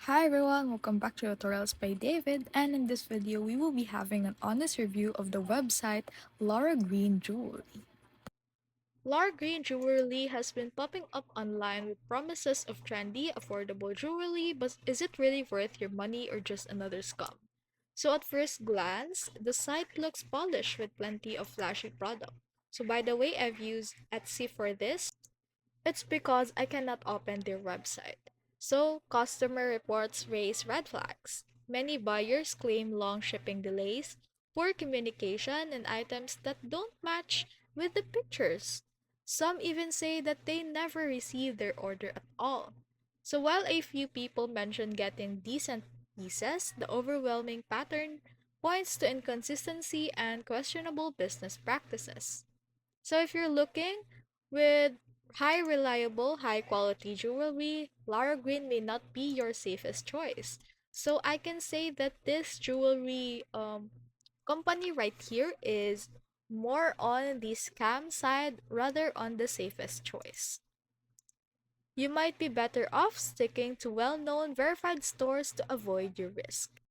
Hi everyone, welcome back to Tutorials by David, and in this video we will be having an honest review of the website Lara Green Jewelry. Lara Green Jewelry has been popping up online with promises of trendy, affordable jewelry, but is it really worth your money or just another scam? So at first glance, the site looks polished with plenty of flashy product. So by the way, I've used Etsy for this. It's because I cannot open their website. So, customer reports raise red flags. Many buyers claim long shipping delays, poor communication, and items that don't match with the pictures. Some even say that they never received their order at all. So, while a few people mention getting decent pieces, the overwhelming pattern points to inconsistency and questionable business practices. So if you're looking with high quality jewelry, Lara Green may not be your safest choice. So I can say that this jewelry company right here is more on the scam side rather on the safest choice. You might be better off sticking to well-known verified stores to avoid your risk.